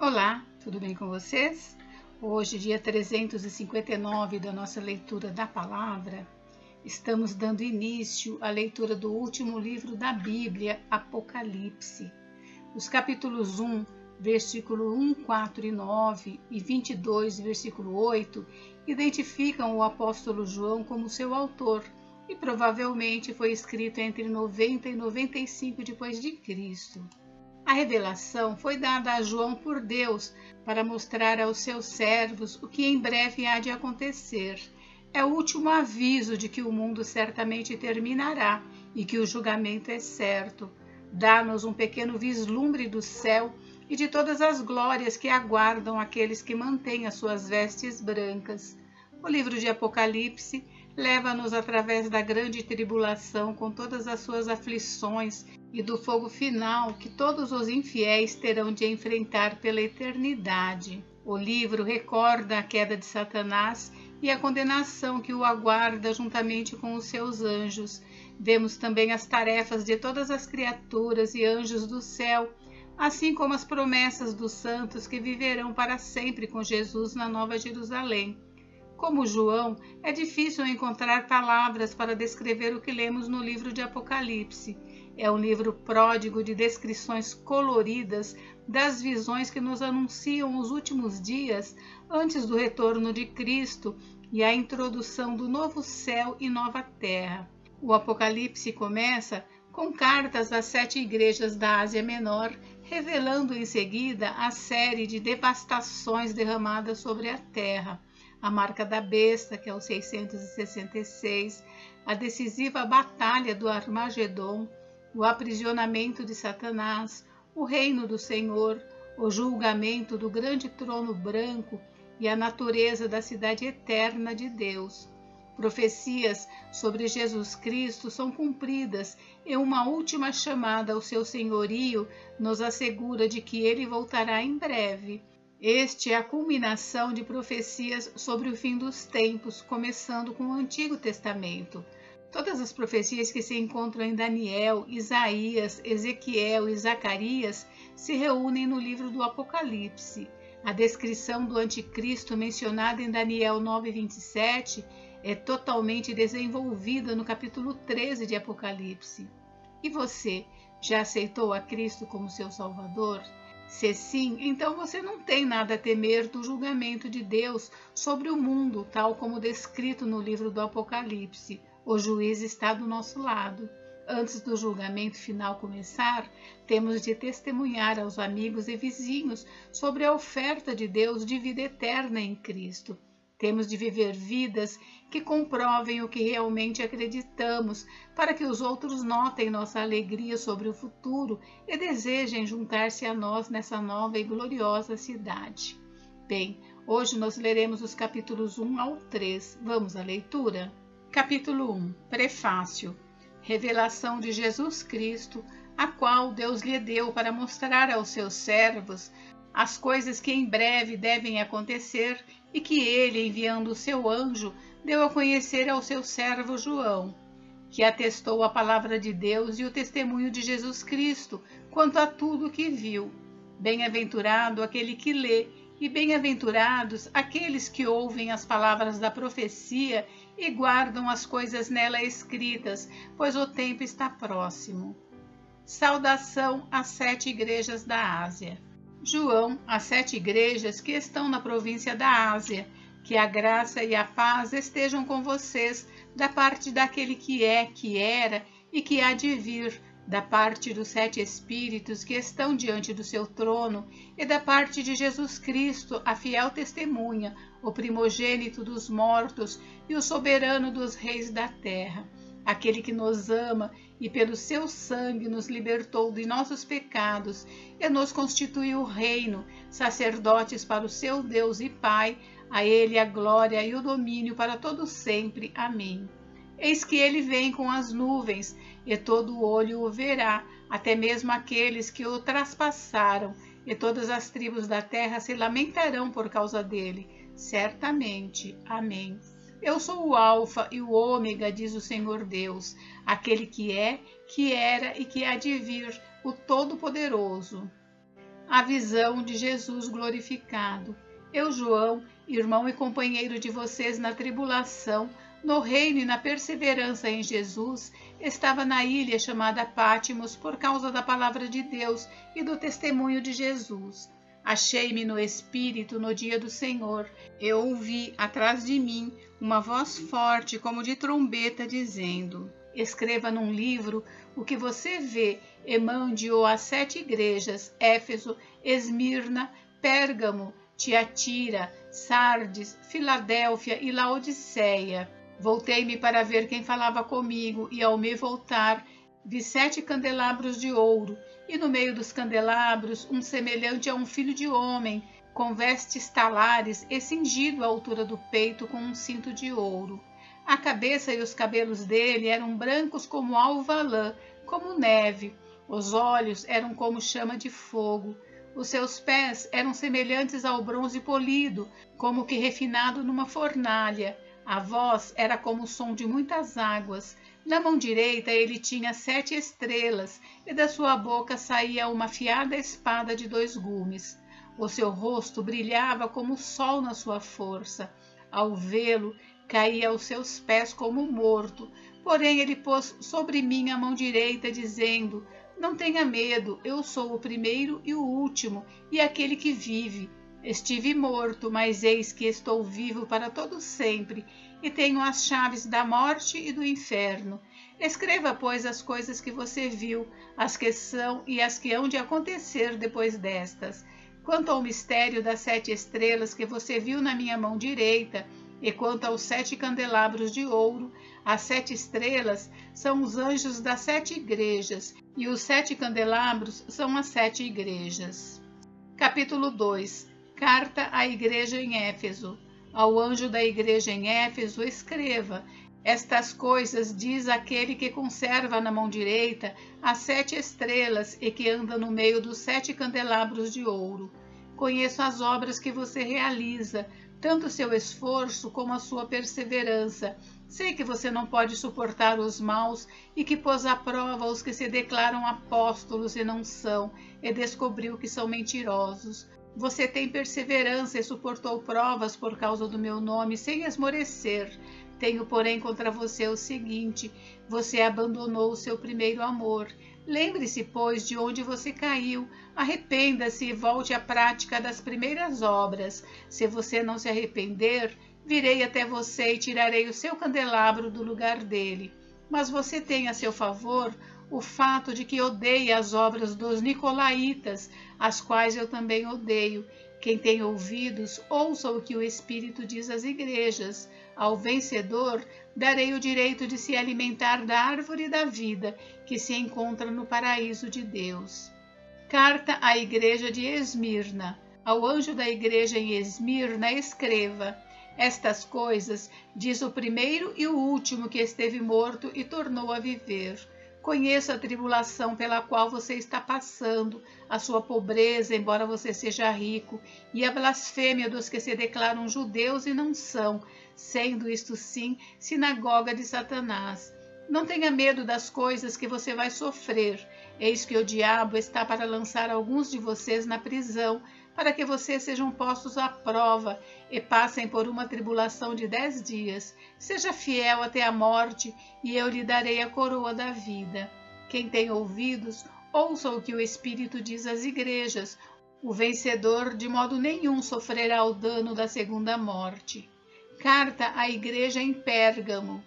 Olá, tudo bem com vocês? Hoje, dia 359 da nossa leitura da Palavra, estamos dando início à leitura do último livro da Bíblia, Apocalipse. Os capítulos 1, versículo 1, 4 e 9 e 22, versículo 8, identificam o apóstolo João como seu autor e provavelmente foi escrito entre 90 e 95 depois de Cristo. A revelação foi dada a João por Deus para mostrar aos seus servos o que em breve há de acontecer. É o último aviso de que o mundo certamente terminará e que o julgamento é certo. Dá-nos um pequeno vislumbre do céu e de todas as glórias que aguardam aqueles que mantêm as suas vestes brancas. O livro de Apocalipse leva-nos através da grande tribulação com todas as suas aflições e do fogo final que todos os infiéis terão de enfrentar pela eternidade. O livro recorda a queda de Satanás e a condenação que o aguarda juntamente com os seus anjos. Vemos também as tarefas de todas as criaturas e anjos do céu, assim como as promessas dos santos que viverão para sempre com Jesus na Nova Jerusalém. Como João, é difícil encontrar palavras para descrever o que lemos no livro de Apocalipse. É um livro pródigo de descrições coloridas das visões que nos anunciam os últimos dias antes do retorno de Cristo e a introdução do novo céu e nova terra. O Apocalipse começa com cartas às 7 igrejas da Ásia Menor, revelando em seguida a série de devastações derramadas sobre a terra. A marca da besta, que é o 666, a decisiva batalha do Armagedon, o aprisionamento de Satanás, o reino do Senhor, o julgamento do grande trono branco e a natureza da cidade eterna de Deus. Profecias sobre Jesus Cristo são cumpridas e uma última chamada ao seu senhorio nos assegura de que ele voltará em breve. Este é a culminação de profecias sobre o fim dos tempos, começando com o Antigo Testamento. Todas as profecias que se encontram em Daniel, Isaías, Ezequiel e Zacarias se reúnem no livro do Apocalipse. A descrição do anticristo mencionada em Daniel 9:27 é totalmente desenvolvida no capítulo 13 de Apocalipse. E você, já aceitou a Cristo como seu Salvador? Se sim, então você não tem nada a temer do julgamento de Deus sobre o mundo, tal como descrito no livro do Apocalipse. O juiz está do nosso lado. Antes do julgamento final começar, temos de testemunhar aos amigos e vizinhos sobre a oferta de Deus de vida eterna em Cristo. Temos de viver vidas que comprovem o que realmente acreditamos, para que os outros notem nossa alegria sobre o futuro e desejem juntar-se a nós nessa nova e gloriosa cidade. Bem, hoje nós leremos os capítulos 1 ao 3. Vamos à leitura? Capítulo 1. Prefácio. Revelação de Jesus Cristo, a qual Deus lhe deu para mostrar aos seus servos as coisas que em breve devem acontecer e que ele, enviando o seu anjo, deu a conhecer ao seu servo João, que atestou a palavra de Deus e o testemunho de Jesus Cristo quanto a tudo o que viu. Bem-aventurado aquele que lê, e bem-aventurados aqueles que ouvem as palavras da profecia e guardam as coisas nela escritas, pois o tempo está próximo. Saudação às 7 igrejas da Ásia. João, às 7 igrejas que estão na província da Ásia, que a graça e a paz estejam com vocês, da parte daquele que é, que era e que há de vir, da parte dos 7 Espíritos que estão diante do seu trono, e da parte de Jesus Cristo, a fiel testemunha, o primogênito dos mortos e o soberano dos reis da terra. Aquele que nos ama e pelo seu sangue nos libertou de nossos pecados e nos constituiu reino, sacerdotes para o seu Deus e Pai, a ele a glória e o domínio para todo sempre. Amém. Eis que ele vem com as nuvens, e todo olho o verá, até mesmo aqueles que o traspassaram, e todas as tribos da terra se lamentarão por causa dele. Certamente. Amém. Eu sou o Alfa e o Ômega, diz o Senhor Deus, aquele que é, que era e que há de vir, o Todo-Poderoso. a visão de Jesus glorificado. Eu, João, irmão e companheiro de vocês na tribulação, no reino e na perseverança em Jesus, estava na ilha chamada Pátimos por causa da palavra de Deus e do testemunho de Jesus. Achei-me no Espírito no dia do Senhor. Eu ouvi atrás de mim uma voz forte como de trombeta dizendo: escreva num livro o que você vê e mande-o às 7 igrejas: Éfeso, Esmirna, Pérgamo, Tiatira, Sardes, Filadélfia e Laodiceia. Voltei-me para ver quem falava comigo, e ao me voltar, vi 7 candelabros de ouro, e no meio dos candelabros um semelhante a um filho de homem, com vestes talares e cingido à altura do peito com um cinto de ouro. A cabeça e os cabelos dele eram brancos como alva lã, como neve. Os olhos eram como chama de fogo. Os seus pés eram semelhantes ao bronze polido, como que refinado numa fornalha. A voz era como o som de muitas águas. Na mão direita ele tinha 7 estrelas, e da sua boca saía uma afiada espada de 2 gumes. O seu rosto brilhava como o sol na sua força. Ao vê-lo, caía aos seus pés como morto. Porém ele pôs sobre mim a mão direita, dizendo: não tenha medo, eu sou o primeiro e o último, e aquele que vive. Estive morto, mas eis que estou vivo para todo sempre, e tenho as chaves da morte e do inferno. Escreva, pois, as coisas que você viu, as que são e as que hão de acontecer depois destas. Quanto ao mistério das 7 estrelas que você viu na minha mão direita, e quanto aos 7 candelabros de ouro, as 7 estrelas são os anjos das 7 igrejas, e os 7 candelabros são as 7 igrejas. Capítulo 2. Carta à igreja em Éfeso. Ao anjo da igreja em Éfeso escreva: estas coisas diz aquele que conserva na mão direita as 7 estrelas e que anda no meio dos 7 candelabros de ouro. Conheço as obras que você realiza, tanto o seu esforço como a sua perseverança. Sei que você não pode suportar os maus e que pôs à prova os que se declaram apóstolos e não são, e descobriu que são mentirosos. Você tem perseverança e suportou provas por causa do meu nome sem esmorecer. Tenho, porém, contra você o seguinte: você abandonou o seu primeiro amor. Lembre-se, pois, de onde você caiu, arrependa-se e volte à prática das primeiras obras. Se você não se arrepender, virei até você e tirarei o seu candelabro do lugar dele. Mas você tem a seu favor o fato de que odeia as obras dos nicolaítas, as quais eu também odeio. Quem tem ouvidos, ouça o que o Espírito diz às igrejas. Ao vencedor, darei o direito de se alimentar da árvore da vida, que se encontra no paraíso de Deus. Carta à igreja de Esmirna. Ao anjo da igreja em Esmirna escreva: estas coisas diz o primeiro e o último que esteve morto e tornou a viver. Conheço a tribulação pela qual você está passando, a sua pobreza, embora você seja rico, e a blasfêmia dos que se declaram judeus e não são, sendo isto sim sinagoga de Satanás. Não tenha medo das coisas que você vai sofrer. Eis que o diabo está para lançar alguns de vocês na prisão, para que vocês sejam postos à prova e passem por uma tribulação de 10 dias. Seja fiel até a morte, e eu lhe darei a coroa da vida. Quem tem ouvidos, ouça o que o Espírito diz às igrejas. O vencedor de modo nenhum sofrerá o dano da segunda morte. Carta à igreja em Pérgamo.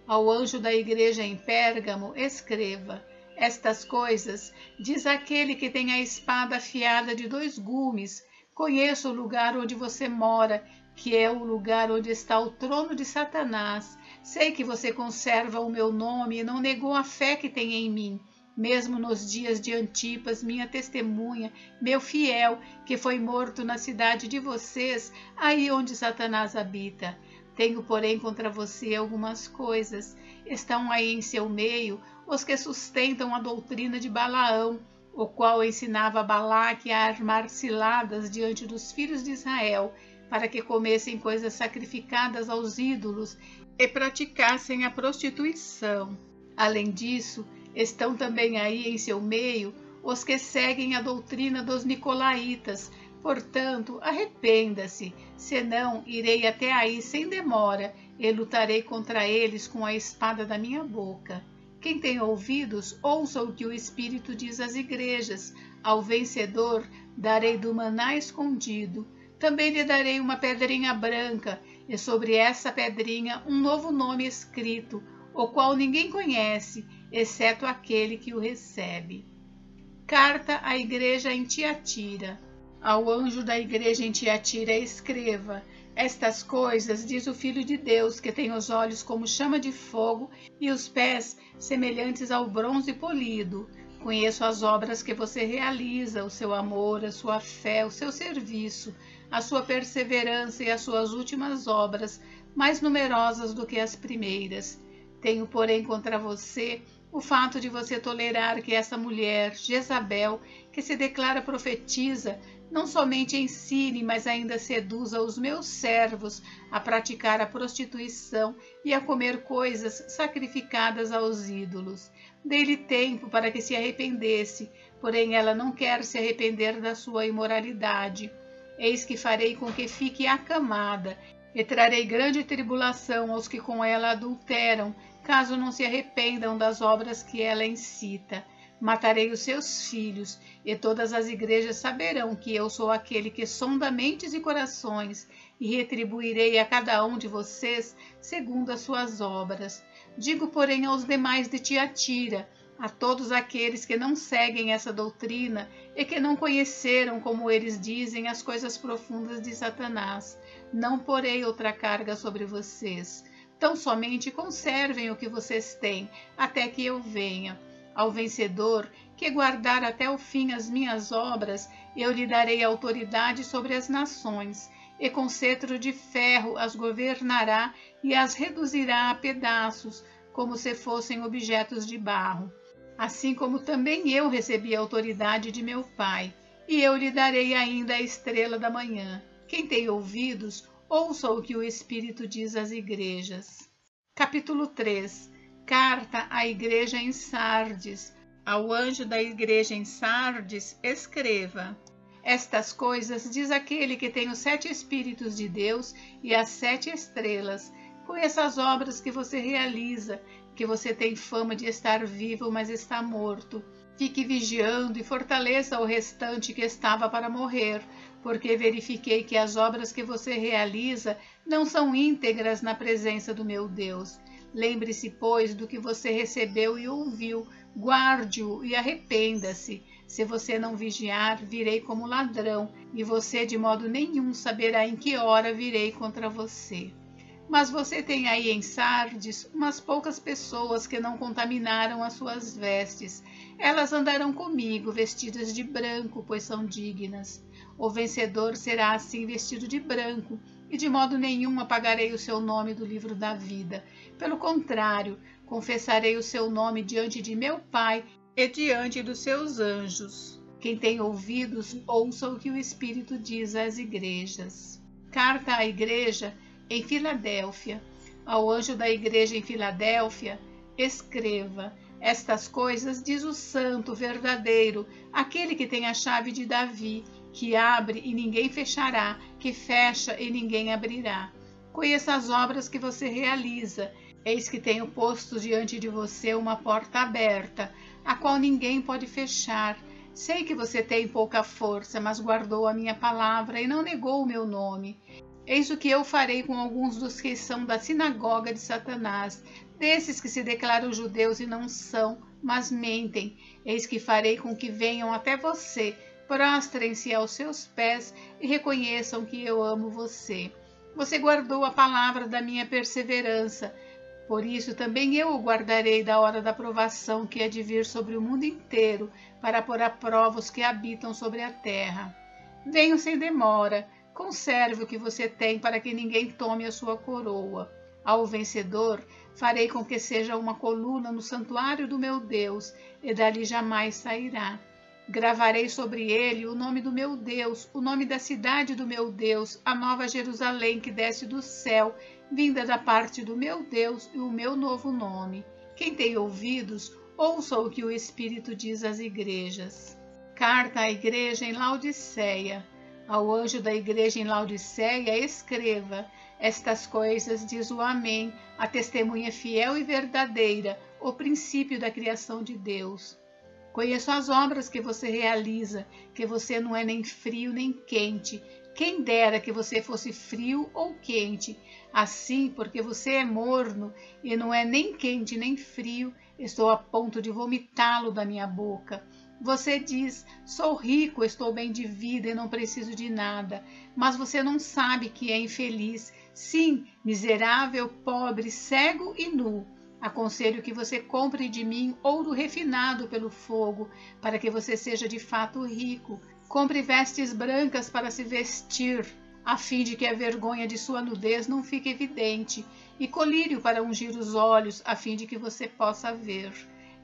Ao anjo da igreja em Pérgamo escreva: estas coisas diz aquele que tem a espada afiada de 2 gumes. Conheço o lugar onde você mora, que é o lugar onde está o trono de Satanás. Sei que você conserva o meu nome e não negou a fé que tem em mim, mesmo nos dias de Antipas, minha testemunha, meu fiel, que foi morto na cidade de vocês, aí onde Satanás habita. Tenho, porém, contra você algumas coisas. Estão aí em seu meio os que sustentam a doutrina de Balaão, o qual ensinava a Balaque a armar ciladas diante dos filhos de Israel, para que comessem coisas sacrificadas aos ídolos e praticassem a prostituição. Além disso, estão também aí em seu meio os que seguem a doutrina dos nicolaítas. Portanto, arrependa-se, senão irei até aí sem demora e lutarei contra eles com a espada da minha boca. Quem tem ouvidos, ouça o que o Espírito diz às igrejas. Ao vencedor darei do maná escondido. Também lhe darei uma pedrinha branca, e sobre essa pedrinha um novo nome escrito, o qual ninguém conhece, exceto aquele que o recebe. Carta à igreja em Tiatira. Ao anjo da igreja em Tiatira escreva: estas coisas diz o Filho de Deus, que tem os olhos como chama de fogo e os pés semelhantes ao bronze polido. Conheço as obras que você realiza, o seu amor, a sua fé, o seu serviço, a sua perseverança e as suas últimas obras, mais numerosas do que as primeiras. Tenho, porém, contra você o fato de você tolerar que essa mulher, Jezabel, que se declara profetisa, não somente ensine, mas ainda seduza os meus servos a praticar a prostituição e a comer coisas sacrificadas aos ídolos. Dei-lhe tempo para que se arrependesse, porém ela não quer se arrepender da sua imoralidade. Eis que farei com que fique acamada, e trarei grande tribulação aos que com ela adulteram, caso não se arrependam das obras que ela incita. Matarei os seus filhos, e todas as igrejas saberão que eu sou aquele que sonda mentes e corações, e retribuirei a cada um de vocês segundo as suas obras. Digo, porém, aos demais de Tiatira, a todos aqueles que não seguem essa doutrina e que não conheceram, como eles dizem, as coisas profundas de Satanás, não porei outra carga sobre vocês. Tão somente conservem o que vocês têm, até que eu venha. Ao vencedor, que guardar até o fim as minhas obras, eu lhe darei autoridade sobre as nações, e com cetro de ferro as governará e as reduzirá a pedaços, como se fossem objetos de barro. Assim como também eu recebi a autoridade de meu Pai, e eu lhe darei ainda a estrela da manhã. Quem tem ouvidos, ouça o que o Espírito diz às igrejas. Capítulo 3. Carta à igreja em Sardes. Ao anjo da igreja em Sardes, escreva: estas coisas diz aquele que tem os 7 Espíritos de Deus e as 7 estrelas. Conheça as obras que você realiza, que você tem fama de estar vivo, mas está morto. Fique vigiando e fortaleça o restante que estava para morrer, porque verifiquei que as obras que você realiza não são íntegras na presença do meu Deus. Lembre-se, pois, do que você recebeu e ouviu, guarde-o e arrependa-se. Se você não vigiar, virei como ladrão, e você de modo nenhum saberá em que hora virei contra você. Mas você tem aí em Sardes umas poucas pessoas que não contaminaram as suas vestes. Elas andarão comigo vestidas de branco, pois são dignas. O vencedor será assim vestido de branco, e de modo nenhum apagarei o seu nome do livro da vida. Pelo contrário, confessarei o seu nome diante de meu Pai e diante dos seus anjos. Quem tem ouvidos, ouça o que o Espírito diz às igrejas. Carta à igreja em Filadélfia. Ao anjo da igreja em Filadélfia, escreva: estas coisas diz o santo verdadeiro, aquele que tem a chave de Davi, que abre e ninguém fechará, que fecha e ninguém abrirá. Conheça as obras que você realiza. Eis que tenho posto diante de você uma porta aberta, a qual ninguém pode fechar. Sei que você tem pouca força, mas guardou a minha palavra e não negou o meu nome. Eis o que eu farei com alguns dos que são da sinagoga de Satanás, desses que se declaram judeus e não são, mas mentem. Eis que farei com que venham até você, prostrem-se aos seus pés e reconheçam que eu amo você. Você guardou a palavra da minha perseverança, por isso também eu o guardarei da hora da provação que há de vir sobre o mundo inteiro, para pôr à prova os que habitam sobre a terra. Venho sem demora, conserve o que você tem para que ninguém tome a sua coroa. Ao vencedor, farei com que seja uma coluna no santuário do meu Deus, e dali jamais sairá. Gravarei sobre ele o nome do meu Deus, o nome da cidade do meu Deus, a nova Jerusalém que desce do céu, vinda da parte do meu Deus, e o meu novo nome. Quem tem ouvidos, ouça o que o Espírito diz às igrejas. Carta à igreja em Laodiceia. Ao anjo da igreja em Laodiceia escreva: estas coisas diz o Amém, a testemunha fiel e verdadeira, o princípio da criação de Deus. Conheço as obras que você realiza, que você não é nem frio nem quente. Quem dera que você fosse frio ou quente. Assim, porque você é morno e não é nem quente nem frio, estou a ponto de vomitá-lo da minha boca. Você diz: sou rico, estou bem de vida e não preciso de nada. Mas você não sabe que é infeliz. Sim, miserável, pobre, cego e nu. Aconselho que você compre de mim ouro refinado pelo fogo, para que você seja de fato rico. Compre vestes brancas para se vestir, a fim de que a vergonha de sua nudez não fique evidente, e colírio para ungir os olhos, a fim de que você possa ver.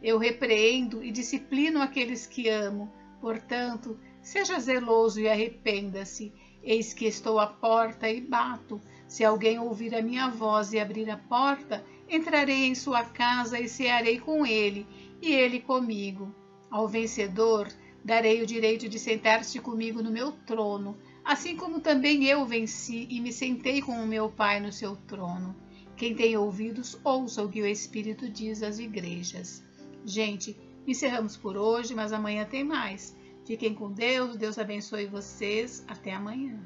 Eu repreendo e disciplino aqueles que amo. Portanto, seja zeloso e arrependa-se. Eis que estou à porta e bato. Se alguém ouvir a minha voz e abrir a porta, entrarei em sua casa e cearei com ele, e ele comigo. Ao vencedor, darei o direito de sentar-se comigo no meu trono, assim como também eu venci e me sentei com o meu Pai no seu trono. Quem tem ouvidos, ouça o que o Espírito diz às igrejas. Gente, encerramos por hoje, mas amanhã tem mais. Fiquem com Deus, Deus abençoe vocês. Até amanhã.